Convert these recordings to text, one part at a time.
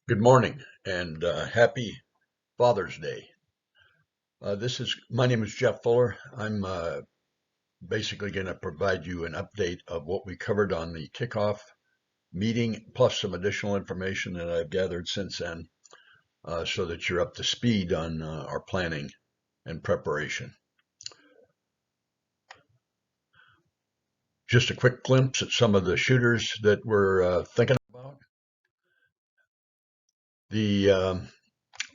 Good morning and happy Father's Day. My name is Jeff Fuller. I'm basically going to provide you an update of what we covered on the kickoff meeting, plus some additional information that I've gathered since then, so that you're up to speed on our planning and preparation. Just a quick glimpse at some of the shooters that we're thinking about. The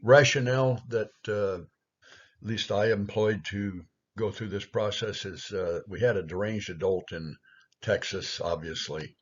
rationale that at least I employed to go through this process is we had a deranged adult in Texas, obviously.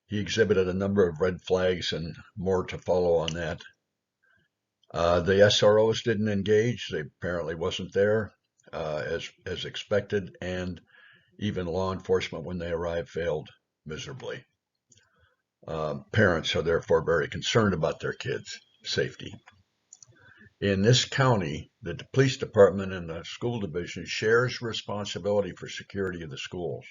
He exhibited a number of red flags and more to follow on that. The SROs didn't engage. They apparently wasn't there as expected, and even law enforcement, when they arrived, failed miserably. Parents are therefore very concerned about their kids' safety. In this county, the police department and the school division shares responsibility for security of the schools.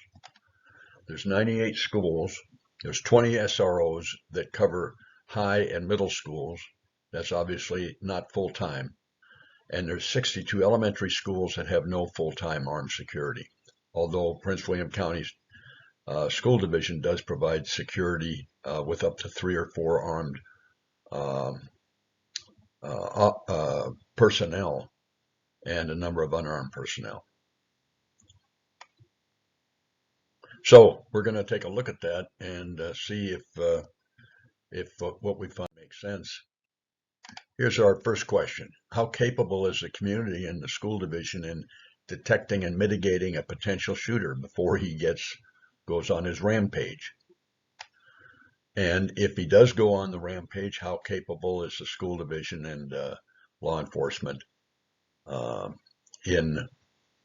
There's 98 schools. There's 20 SROs that cover high and middle schools. That's obviously not full-time. And there's 62 elementary schools that have no full-time armed security. Although Prince William County's school division does provide security with up to 3 or 4 armed personnel and a number of unarmed personnel. So we're going to take a look at that and see if what we find makes sense. Here's our first question. How capable is the community and the school division in detecting and mitigating a potential shooter before he goes on his rampage? And if he does go on the rampage, how capable is the school division and law enforcement in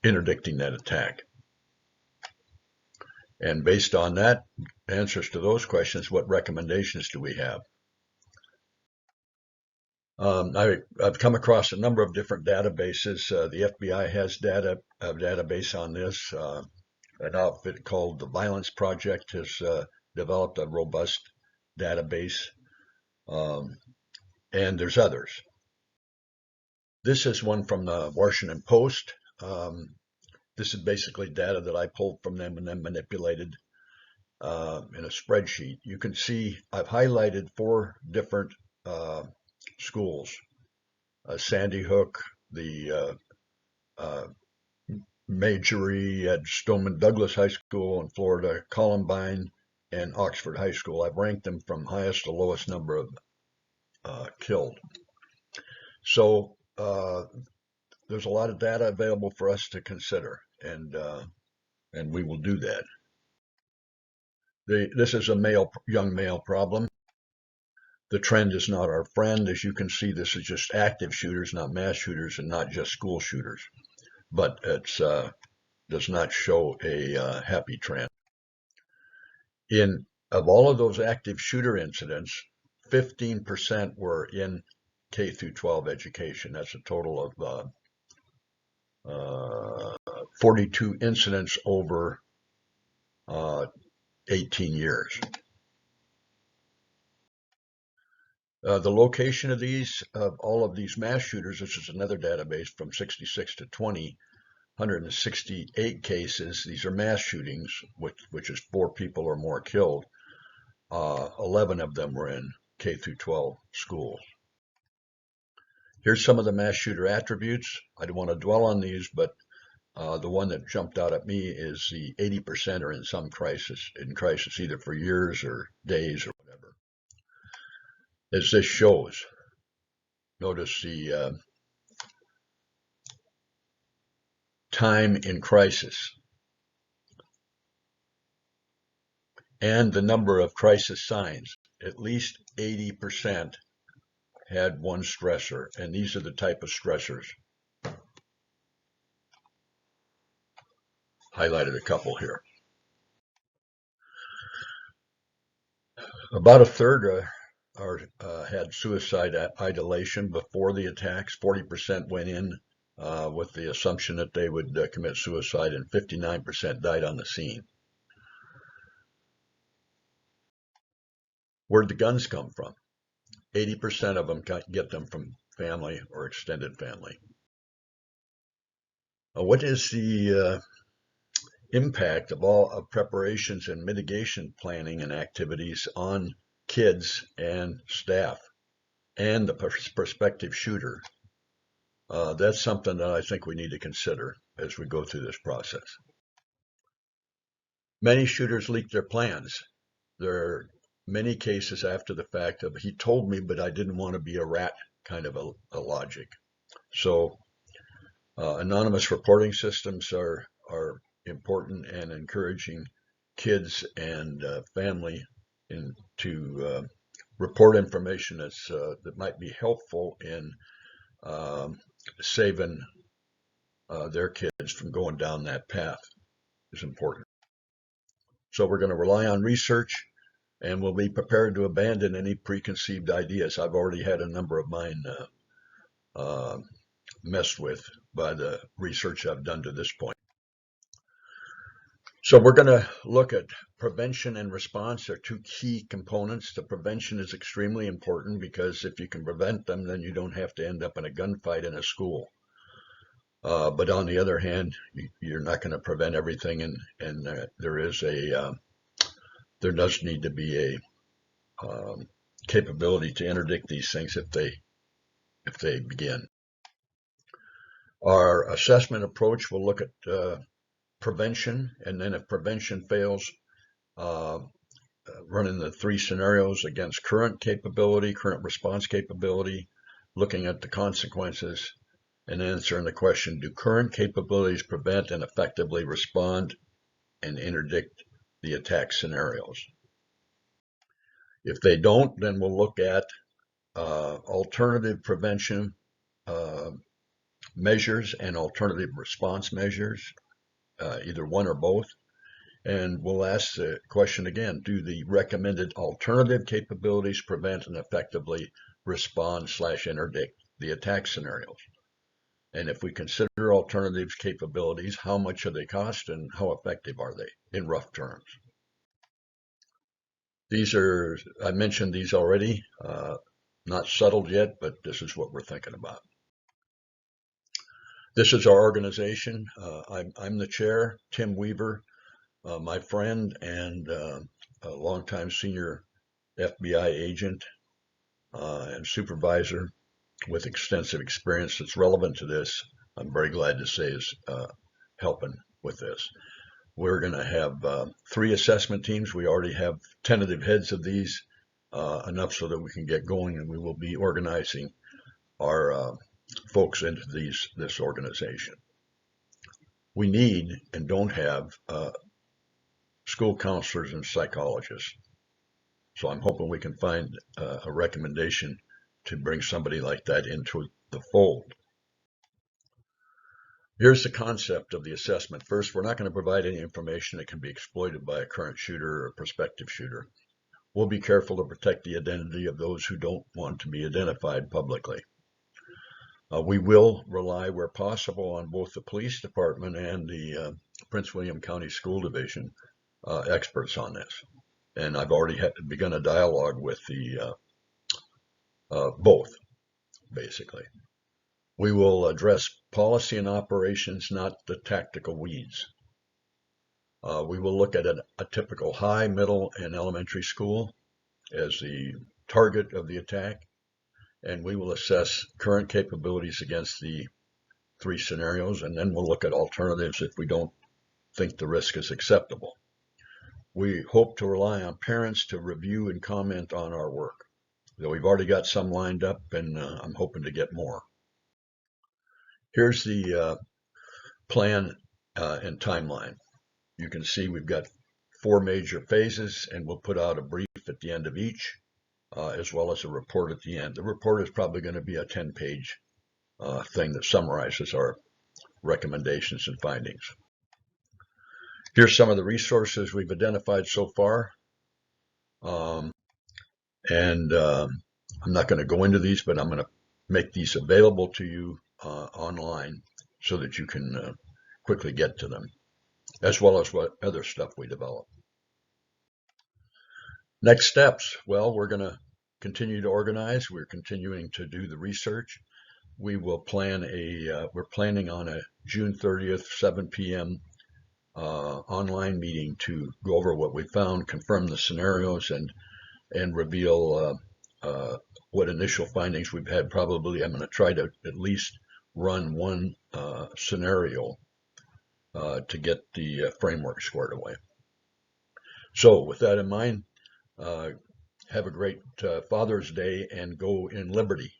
interdicting that attack? And based on that, answers to those questions, what recommendations do we have? I've come across a number of different databases. The FBI has a database on this. An outfit called the Violence Project has developed a robust database, and there's others. This is one from the Washington Post. This is basically data that I pulled from them and then manipulated in a spreadsheet. You can see I've highlighted 4 different schools: Sandy Hook, the Majory at Stoneman Douglas High School in Florida, Columbine, and Oxford High School. I've ranked them from highest to lowest number of killed. So there's a lot of data available for us to consider, and we will do that. This is a young male problem. The trend is not our friend. As you can see, this is just active shooters, not mass shooters, and not just school shooters. But it does not show a happy trend. Of all of those active shooter incidents, 15% were in K through 12 education. That's a total of 42 incidents over 18 years. The location of all of these mass shooters, this is another database from 66 to 20, 168 cases. These are mass shootings, which is 4 people or more killed. 11 of them were in K through 12 schools. Here's some of the mass shooter attributes. I don't want to dwell on these, but the one that jumped out at me is the 80% are in some crisis, either for years or days or whatever. As this shows, notice the time in crisis and the number of crisis signs. At least 80% had one stressor, and these are the type of stressors. Highlighted a couple here. About a third had suicide ideation before the attacks. 40% went in with the assumption that they would commit suicide, and 59% died on the scene. Where'd the guns come from? 80% of them get them from family or extended family. What is the impact of all of preparations and mitigation planning and activities on kids and staff and the prospective shooter? That's something that I think we need to consider as we go through this process. Many shooters leak their plans. There are many cases after the fact of he told me, but I didn't want to be a rat kind of a logic. So anonymous reporting systems are important, and encouraging kids and family to report information that might be helpful in saving their kids from going down that path is important. So we're going to rely on research, and we'll be prepared to abandon any preconceived ideas. I've already had a number of mine messed with by the research I've done to this point. So we're going to look at prevention and response. They're two key components. The prevention is extremely important because if you can prevent them, then you don't have to end up in a gunfight in a school. But on the other hand, you're not going to prevent everything, and there does need to be a capability to interdict these things if they begin. Our assessment approach will look at prevention, and then if prevention fails, running the three scenarios against current response capability, looking at the consequences, and answering the question, do current capabilities prevent and effectively respond and interdict the attack scenarios? If they don't, then we'll look at alternative prevention measures and alternative response measures, either one or both. And we'll ask the question again, do the recommended alternative capabilities prevent and effectively respond/interdict the attack scenarios? And if we consider alternatives capabilities, how much do they cost and how effective are they in rough terms? I mentioned these already, not settled yet, but this is what we're thinking about. This is our organization. I'm the chair, Tim Weaver, my friend and a longtime senior FBI agent and supervisor with extensive experience that's relevant to this. I'm very glad to say is helping with this. We're going to have 3 assessment teams. We already have tentative heads of these, enough so that we can get going, and we will be organizing our folks into this organization. We need and don't have school counselors and psychologists. So I'm hoping we can find a recommendation to bring somebody like that into the fold. Here's the concept of the assessment. First, we're not going to provide any information that can be exploited by a current shooter or prospective shooter. We'll be careful to protect the identity of those who don't want to be identified publicly. We will rely where possible on both the police department and the Prince William County School Division experts on this. And I've already begun a dialogue with the both, basically. We will address policy and operations, not the tactical weeds. We will look at a typical high, middle, and elementary school as the target of the attack, and we will assess current capabilities against the 3 scenarios, and then we'll look at alternatives if we don't think the risk is acceptable. We hope to rely on parents to review and comment on our work. Though we've already got some lined up, and I'm hoping to get more. Here's the plan and timeline. You can see we've got 4 major phases, and we'll put out a brief at the end of each, as well as a report at the end. The report is probably going to be a 10-page thing that summarizes our recommendations and findings. Here's some of the resources we've identified so far. I'm not going to go into these, but I'm going to make these available to you online so that you can quickly get to them, as well as what other stuff we develop. Next steps. Well, we're going to continue to organize. We're continuing to do the research. We will plan we're planning on a June 30th, 7 p.m. Online meeting to go over what we found, confirm the scenarios, and reveal what initial findings we've had. Probably I'm going to try to at least run one scenario to get the framework squared away. So with that in mind, have a great Father's Day and go in liberty.